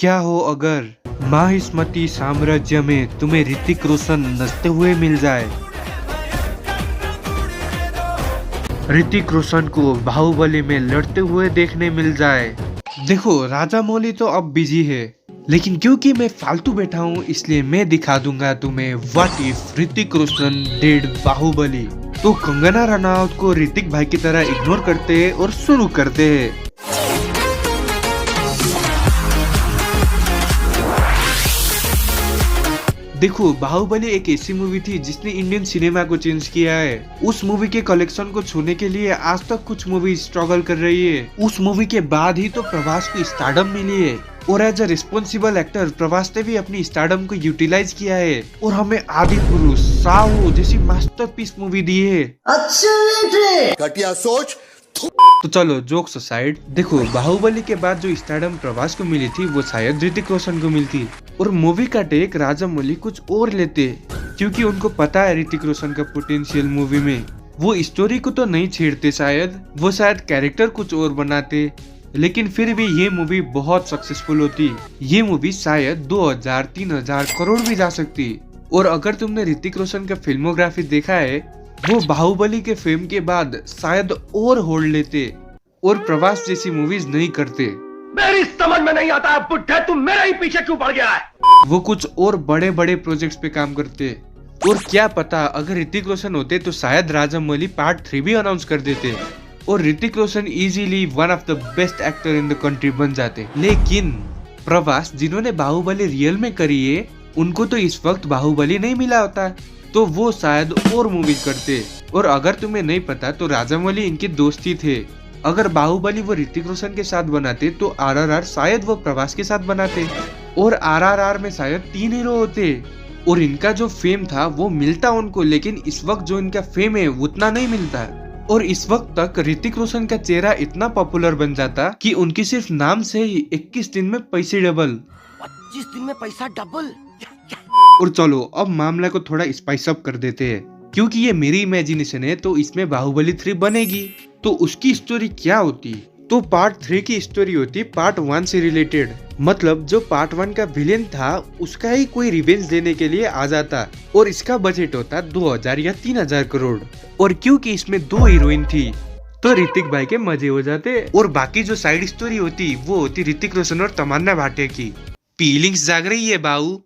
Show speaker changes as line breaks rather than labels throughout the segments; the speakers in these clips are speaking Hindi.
क्या हो अगर माहिष्मती साम्राज्य में तुम्हें ऋतिक रोशन नचते हुए मिल जाए। ऋतिक रोशन को बाहुबली में लड़ते हुए देखने मिल जाए। देखो राजा मौली तो अब बिजी है, लेकिन क्योंकि मैं फालतू बैठा हूँ इसलिए मैं दिखा दूंगा तुम्हें what if Hrithik Roshan did Baahubali. तो कंगना रनौत को ऋतिक भाई की तरह इग्नोर करते हैं और शुरू करते हैं। देखो बाहुबली एक ऐसी मूवी थी जिसने इंडियन सिनेमा को चेंज किया है। उस मूवी के कलेक्शन को छूने के लिए आज तक कुछ मूवी स्ट्रगल कर रही है। उस मूवी के बाद ही तो प्रभास को स्टारडम मिली है और as a responsible actor Prabhas ने भी अपनी स्टारडम को यूटिलाइज किया है और हमें आदि पुरुष साहू जैसी मास्टरपीस मूवी दी है।
अच्छा घटिया सोच।
तो चलो जोक्स असाइड, देखो बाहुबली के बाद जो स्टारडम प्रभास को मिली थी वो शायद ऋतिक रोशन को मिलती और मूवी का टेक राजा मौली कुछ और लेते क्योंकि उनको पता है ऋतिक रोशन का पोटेंशियल मूवी में। वो स्टोरी को तो नहीं छेड़ते, वो शायद कैरेक्टर कुछ और बनाते, लेकिन फिर भी ये मूवी बहुत सक्सेसफुल होती। ये मूवी शायद 2000-3000 करोड़ भी जा सकती। और अगर तुमने ऋतिक रोशन का फिल्मोग्राफी देखा है, वो बाहुबली के फिल्म के बाद शायद और होल्ड लेते और प्रभास जैसी मूवीज नहीं करते।
मेरी समझ में नहीं आता बुड्ढे, तुम मेरे ही पीछे क्यों पड़ गया है।
वो कुछ और बड़े बड़े प्रोजेक्ट्स पे काम करते और क्या पता अगर ऋतिक रोशन होते तो शायद राजा मौली पार्ट 3 भी अनाउंस कर देते और Hrithik Roshan easily one of the best actor in the country बन जाते। लेकिन प्रभास जिन्होंने बाहुबली रियल में करी है, उनको तो इस वक्त बाहुबली नहीं मिला होता, तो वो शायद और मूवीज करते। और अगर तुम्हें नहीं पता तो राजा मौली इनके दोस्त ही थे। अगर बाहुबली वो ऋतिक रोशन के साथ बनाते तो आरआरआर शायद वो प्रभास के साथ बनाते और आरआरआर में शायद 3 हीरो होते और इनका जो फेम था वो मिलता उनको, लेकिन इस वक्त जो इनका फेम है उतना नहीं मिलता। और इस वक्त तक ऋतिक रोशन का चेहरा इतना पॉपुलर बन जाता कि उनकी सिर्फ नाम से ही 21 दिन में पैसे डबल।
25 दिन में पैसा डबल।
और चलो अब मामला को थोड़ा स्पाइस अप कर देते हैं, क्योंकि ये मेरी इमेजिनेशन है। तो इसमें बाहुबली 3 बनेगी तो उसकी स्टोरी क्या होती? तो पार्ट 3 की स्टोरी होती पार्ट 1 से रिलेटेड। मतलब जो पार्ट 1 का विलेन था उसका ही कोई रिवेंज देने के लिए आ जाता और इसका बजट होता 2000 या 3000 करोड़। और क्योंकि इसमें 2 हीरोइन थी तो ऋतिक भाई के मजे हो जाते और बाकी जो साइड स्टोरी होती वो होती ऋतिक रोशन और तमन्ना भाटिया की। फीलिंग्स जाग रही है बाऊ।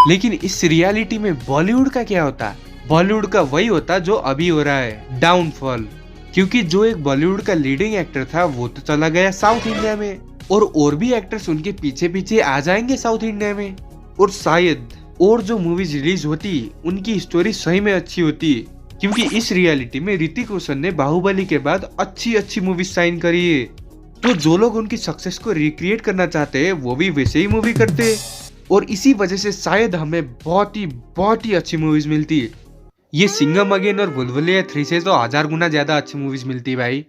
लेकिन इस रियलिटी में बॉलीवुड का क्या होता? बॉलीवुड का वही होता जो अभी हो रहा है, डाउनफॉल। क्योंकि जो एक बॉलीवुड का लीडिंग एक्टर था वो तो चला गया साउथ इंडिया में और भी एक्टर्स उनके पीछे पीछे आ जाएंगे साउथ इंडिया में। और शायद और जो मूवीज रिलीज होती उनकी स्टोरी सही में अच्छी होती, क्योंकि इस रियलिटी में ऋतिक रोशन ने बाहुबली के बाद अच्छी मूवी साइन करी है। तो जो लोग उनकी सक्सेस को रिक्रिएट करना चाहते हैं वो भी वैसे ही मूवी करते और इसी वजह से शायद हमें बहुत ही अच्छी मूवीज मिलती। ये सिंघम अगेन और बुलबुलिया 3 से तो 1000 गुना ज्यादा अच्छी मूवीज मिलती भाई।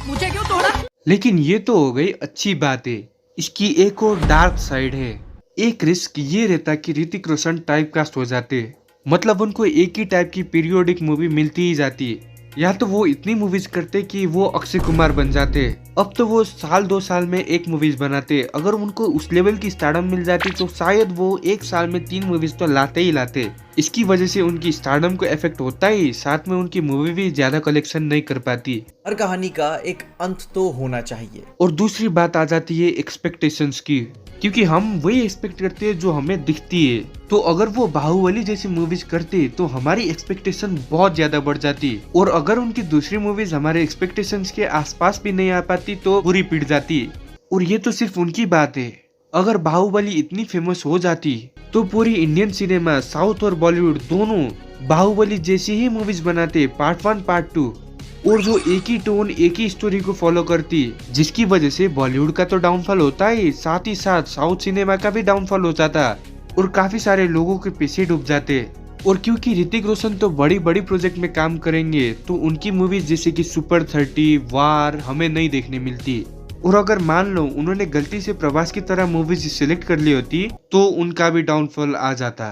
मुझे क्यों तोड़ा?
लेकिन ये तो हो गई अच्छी बातें। इसकी एक और डार्क साइड है। एक रिस्क ये रहता कि ऋतिक रोशन टाइप कास्ट हो जाते, मतलब उनको एक ही टाइप की पीरियोडिक मूवी मिलती ही जाती, या तो वो इतनी मूवीज करते कि वो अक्षय कुमार बन जाते। अब तो वो साल 2 साल में एक मूवीज बनाते। अगर उनको उस लेवल की स्टारडम मिल जाती तो शायद वो एक साल में 3 मूवीज तो लाते ही लाते। इसकी वजह से उनकी स्टारडम को इफेक्ट होता ही, साथ में उनकी मूवी भी ज्यादा कलेक्शन नहीं कर पाती।
हर कहानी का एक अंत तो होना चाहिए।
और दूसरी बात आ जाती है एक्सपेक्टेशंस की, क्योंकि हम वही एक्सपेक्ट करते हैं जो हमें दिखती है। तो अगर वो बाहुबली जैसी मूवीज करते तो हमारी एक्सपेक्टेशन बहुत ज्यादा बढ़ जाती और अगर उनकी दूसरी मूवीज हमारे एक्सपेक्टेशंस के आसपास भी नहीं आ पाती तो बुरी पिट जाती। और ये तो सिर्फ उनकी बात है। अगर बाहुबली इतनी फेमस हो जाती तो पूरी इंडियन सिनेमा, साउथ और बॉलीवुड दोनों बाहुबली जैसी ही मूवीज बनाते, पार्ट 1 पार्ट 2, और जो एक ही टोन एक ही स्टोरी को फॉलो करती, जिसकी वजह से बॉलीवुड का तो डाउनफॉल होता ही साथ साउथ सिनेमा का भी डाउनफॉल हो जाता और काफी सारे लोगों के पैसे डूब जाते। और क्योंकि ऋतिक रोशन तो बड़ी प्रोजेक्ट में काम करेंगे तो उनकी मूवीज जैसे कि सुपर 30, वार हमें नहीं देखने मिलती। और अगर मान लो उन्होंने गलती से प्रभास की तरह मूवीज सिलेक्ट कर ली होती तो उनका भी डाउनफॉल आ जाता।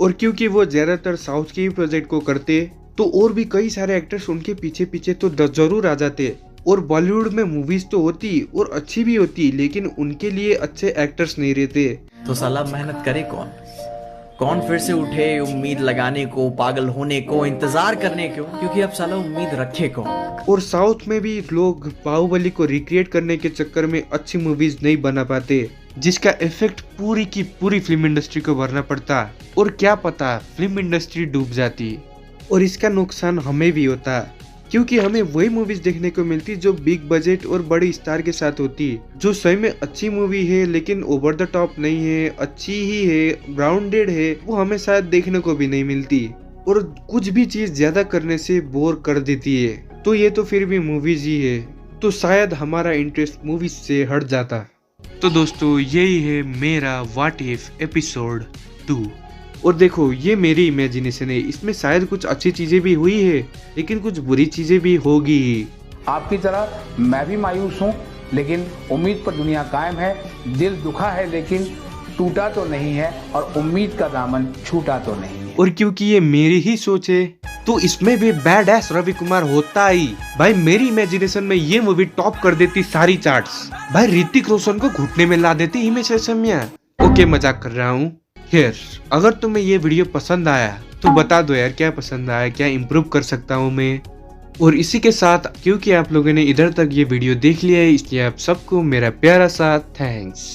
और क्योंकि वो ज्यादातर साउथ के ही प्रोजेक्ट को करते तो और भी कई सारे एक्टर्स उनके पीछे पीछे तो जरूर आ जाते। और बॉलीवुड में मूवीज तो होती और अच्छी भी होती, लेकिन उनके लिए अच्छे एक्टर्स नहीं रहते।
तो साला मेहनत करे कौन? कौन फिर से उठे उम्मीद लगाने को, पागल होने को, इंतजार करने को? क्योंकि अब साला उम्मीद रखे कौन?
और साउथ में भी लोग बाहुबली को रिक्रिएट करने के चक्कर में अच्छी मूवीज नहीं बना पाते, जिसका इफेक्ट पूरी की पूरी फिल्म इंडस्ट्री को भरना पड़ता। और क्या पता फिल्म इंडस्ट्री डूब जाती, और इसका नुकसान हमें भी होता, क्योंकि हमें वही मूवीज देखने को मिलती जो बिग बजट और बड़ी स्टार के साथ होती, जो सही में अच्छी मूवी है लेकिन ओवर द टॉप नहीं है, अच्छी ही है, ग्राउंडेड है, वो हमें शायद देखने को भी नहीं मिलती। और कुछ भी चीज ज्यादा करने से बोर कर देती है। तो ये तो फिर भी मूवीज ही है, तो शायद हमारा इंटरेस्ट मूवीज से हट जाता। तो दोस्तों यही है मेरा व्हाट इफ एपिसोड 2। और देखो ये मेरी इमेजिनेशन है, इसमें शायद कुछ अच्छी चीजें भी हुई है लेकिन कुछ बुरी चीजें भी होगी ही।
आपकी तरह मैं भी मायूस हूँ, लेकिन उम्मीद पर दुनिया कायम है। दिल दुखा है लेकिन टूटा तो नहीं है, और उम्मीद का दामन छूटा तो नहीं है।
और क्योंकि ये मेरी ही सोच है तो इसमें भी बैड एस रवि कुमार होता ही। भाई मेरी इमेजिनेशन में ये मूवी टॉप कर देती सारी चार्ट्स। भाई ऋतिक रोशन को घुटने में ला देती हिमेश रेशमिया। ओके मजाक कर रहा हूँ। खैर अगर तुम्हें ये वीडियो पसंद आया तो बता दो यार, क्या पसंद आया, क्या इम्प्रूव कर सकता हूँ मैं। और इसी के साथ क्योंकि आप लोगों ने इधर तक ये वीडियो देख लिया है, इसलिए आप सबको मेरा प्यारा सा थैंक्स।